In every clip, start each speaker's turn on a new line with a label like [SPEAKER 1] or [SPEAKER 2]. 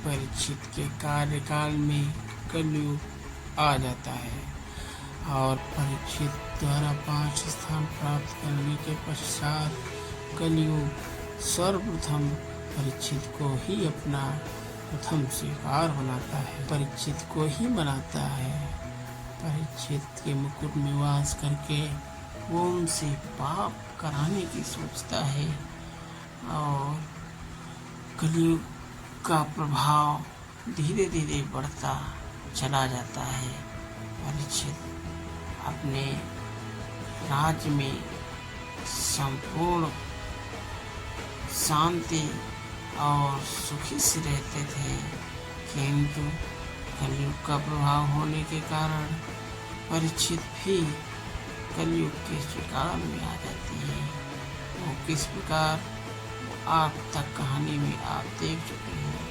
[SPEAKER 1] परीक्षित के कार्यकाल में कलयुग आ जाता है और परीक्षित द्वारा 5 स्थान प्राप्त करने के पश्चात कलयुग सर्वप्रथम परीक्षित को ही अपना प्रथम स्वीकार बनाता है, परीक्षित को ही बनाता है। परीक्षित के मुकुट में वास करके ओम से पाप कराने की सोचता है और कलयुग का प्रभाव धीरे धीरे बढ़ता चला जाता है। परीक्षित अपने राज्य में संपूर्ण शांति और सुखी से रहते थे, किंतु कलयुग का प्रभाव होने के कारण परीक्षित भी कलयुग के शिकार में आ जाती है। वो किस प्रकार आप तक कहानी में आप देख चुके हैं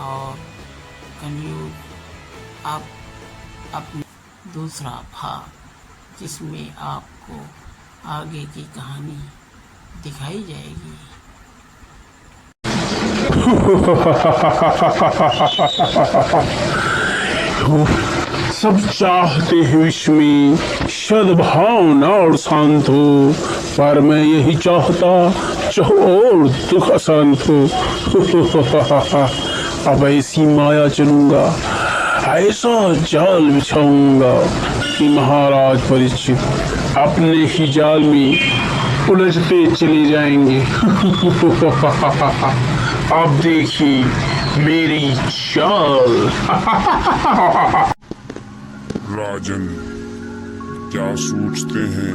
[SPEAKER 1] और कलयुग आप अपना दूसरा भाग जिसमें आपको आगे की कहानी दिखाई जाएगी।
[SPEAKER 2] सब चाहते हैं विश्व में सद्भावना और शांत हो, पर मैं यही चाहता चाहो और दुख अशांत हो। अब ऐसी माया चलूंगा, ऐसा जाल बिछाऊंगा कि महाराज परीक्षित अपने ही जाल में उलझते चले जाएंगे। अब देखिए मेरी चाल।
[SPEAKER 3] राजन, क्या सोचते हैं?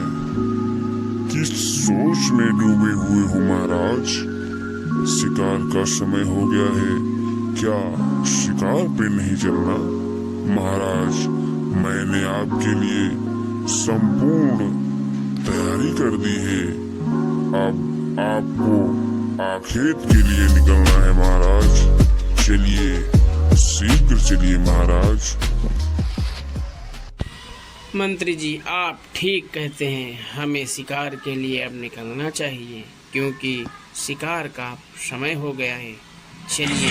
[SPEAKER 3] किस सोच में डूबे हुए हो महाराज? शिकार का समय हो गया है, क्या शिकार पे नहीं चलना? महाराज, मैंने आपके लिए संपूर्ण तैयारी कर दी है। अब आपको आखेट के लिए निकलना है महाराज। चलिए, शीघ्र चलिए महाराज।
[SPEAKER 1] मंत्री जी, आप ठीक कहते हैं, हमें शिकार के लिए अब निकलना चाहिए क्योंकि शिकार का समय हो गया है। चलिए।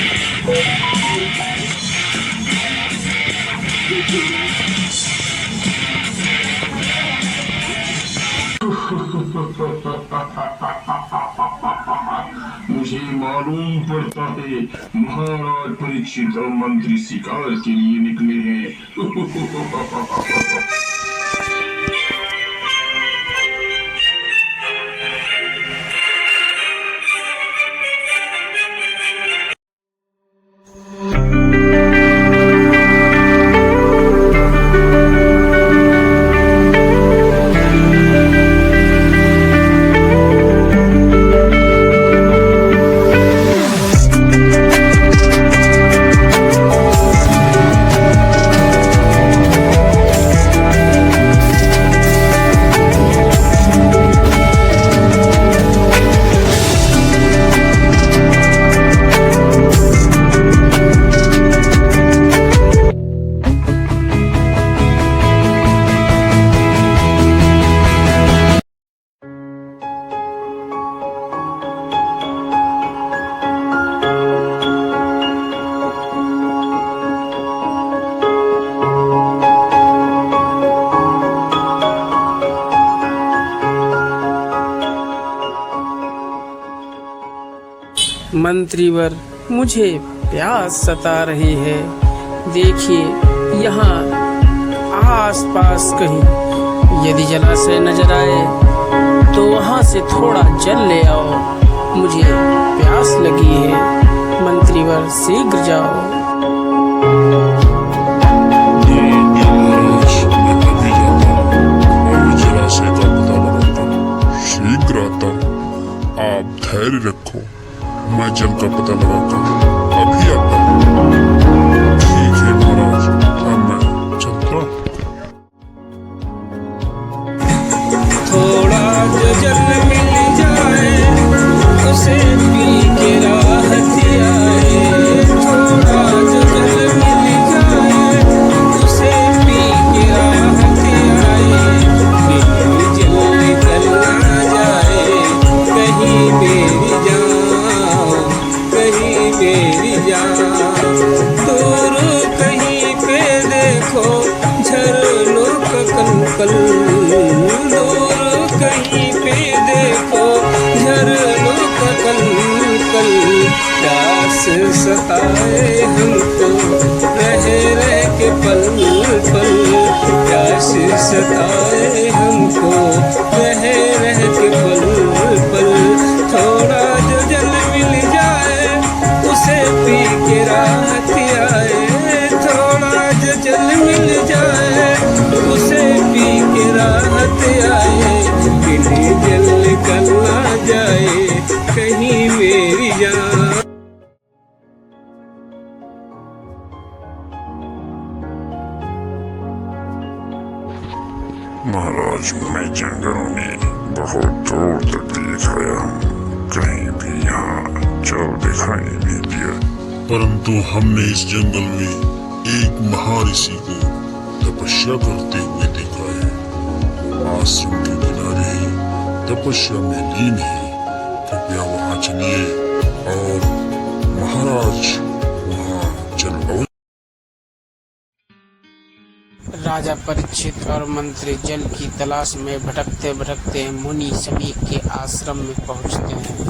[SPEAKER 2] मुझे मालूम पड़ता है महाराज परीक्षित और मंत्री शिकार के लिए निकले हैं।
[SPEAKER 1] मंत्रीवर, मुझे प्यास सता रही है। देखिए यहाँ आसपास कहीं यदि जलाशय नजर आए तो वहाँ से थोड़ा जल ले आओ, मुझे प्यास लगी है। मंत्रीवर, शीघ्र जाओ।
[SPEAKER 3] शीघ्र आता हूँ, आप धैर्य रखो, मैं जल का पता लगाता हूँ, अभी आता हूँ। ठीक है महाराज, अब मैं चलता हूँ।
[SPEAKER 1] थोड़ा जो जल मिल जाए उसे पी के राहत आए। थोड़ा जो जल मिल जाए उसे पी के राहत आए। मेरी जल निकल ना जाए कहीं मेरी जान, कहीं मेरी जान। दूर कहीं पे देखो झरनों का कलकल, दूर कहीं पे देखो झरनों का कलकल। प्यास सताए हमको रह रह के पल पल, प्यास सताए हमको रह रह के पल पल। थोड़ा जो जल मिल जाए उसे पी के राहत आए, थोड़ा जो जल मिल जाए उसे पी के राहत आए। कहीं जल निकल ना जाए कहीं मेरी जान।
[SPEAKER 3] महाराज, मैं जंगलों में बहुत दूर तक दिखाया हूँ, कहीं भी यहाँ जल दिखाई नहीं दिया। परंतु हमने इस जंगल में एक महर्षि को तपस्या करते हुए देखा है। आश्रम के किनारे ही तपस्या में लीन है। कृपया वहाँ चलिए और महाराज वहाँ जल अवश्य।
[SPEAKER 1] राजा परीक्षित और मंत्री जल की तलाश में भटकते भटकते मुनि समीक के आश्रम में पहुंचते हैं।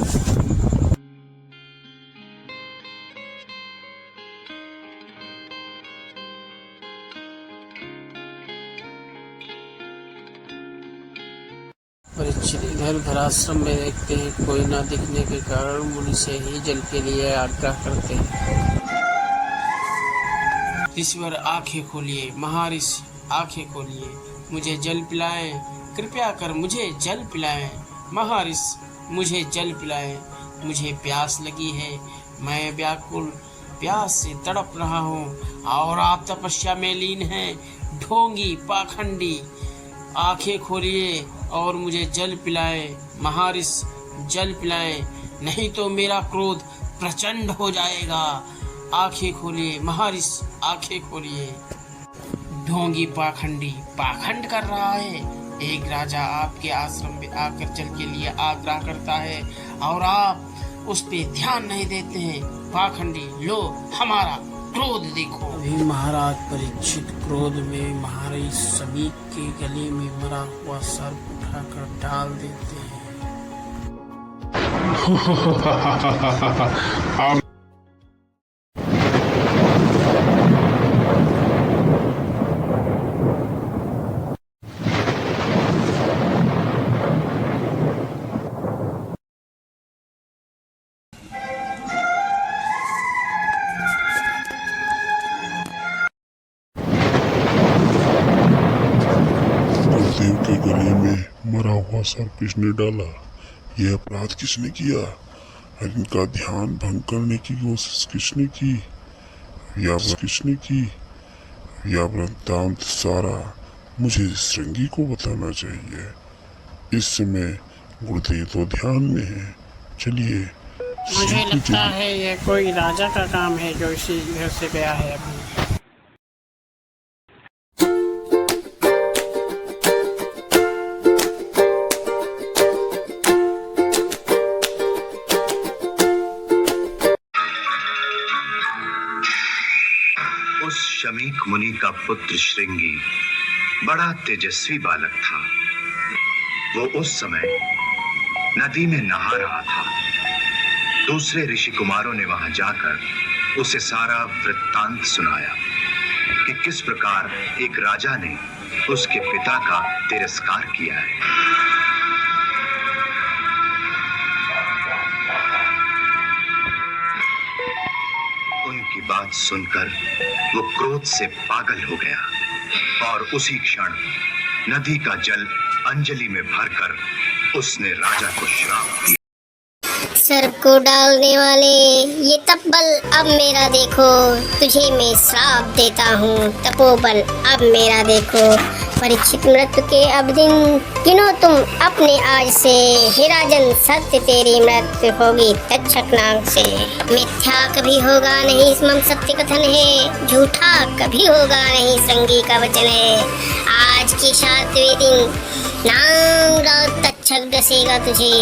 [SPEAKER 1] परीक्षित इधर उधर आश्रम में देखते हैं, कोई न दिखने के कारण मुनि से ही जल के लिए आग्रह करते हैं। ईश्वर आंखें खोलिए, महर्षि आंखें खोलिए, मुझे जल पिलाएं, कृपया कर मुझे जल पिलाएं। महर्षि मुझे जल पिलाएं, मुझे प्यास लगी है, मैं व्याकुल प्यास से तड़प रहा हूँ और आप तपस्या में लीन हैं। ढोंगी पाखंडी, आंखें खोलिए और मुझे जल पिलाएं। महर्षि जल पिलाएं, नहीं तो मेरा क्रोध प्रचंड हो जाएगा। आंखें खोलिए महर्षि, आंखें खोलिए। ढोंगी पाखंडी पाखंड कर रहा है। एक राजा आपके आश्रम में आकर जल के लिए आग्रह करता है और आप उस पे ध्यान नहीं देते हैं। पाखंडी, लो हमारा क्रोध देखो। अभी महाराज परीक्षित क्रोध में महर्षि समीक के गले में मरा हुआ सर्प उठाकर डाल देते हैं।
[SPEAKER 3] देव के गले में मरा हुआ सर्प किसने डाला? यह अपराध किसने किया? इनका ध्यान भंग करने की कोशिश किसने की? यह वृत्तांत सारा मुझे श्रृंगी को बताना चाहिए। इस समय गुरुदेव तो ध्यान में है। चलिए,
[SPEAKER 1] मुझे लगता है यह कोई राजा का काम है जो इसी घर से गया है अभी।
[SPEAKER 4] उस शमीक मुनि का पुत्र श्रृंगी बड़ा तेजस्वी बालक था। वो उस समय नदी में नहा रहा था। दूसरे ऋषि कुमारों ने वहां जाकर उसे सारा वृत्तांत सुनाया कि किस प्रकार एक राजा ने उसके पिता का तिरस्कार किया है। उनकी बात सुनकर वो क्रोध से पागल हो गया और उसी क्षण नदी का जल अंजलि में भरकर उसने राजा को श्राप दिया।
[SPEAKER 5] सर्प को डालने वाले ये तपोबल अब मेरा देखो, तुझे मैं श्राप देता हूँ। तपोबल अब मेरा देखो। परीक्षित मृत्यु के अब दिन गिनो तुम अपने आज से। हे राजन, सत्य तेरी मृत्यु होगी तक्षक नाग से। मिथ्या कभी होगा नहीं इसमें सत्य कथन है, झूठा कभी होगा नहीं श्रृंगी का वचन है। आज के 7वें दिन नाम रात तक्षक डसेगा तुझे।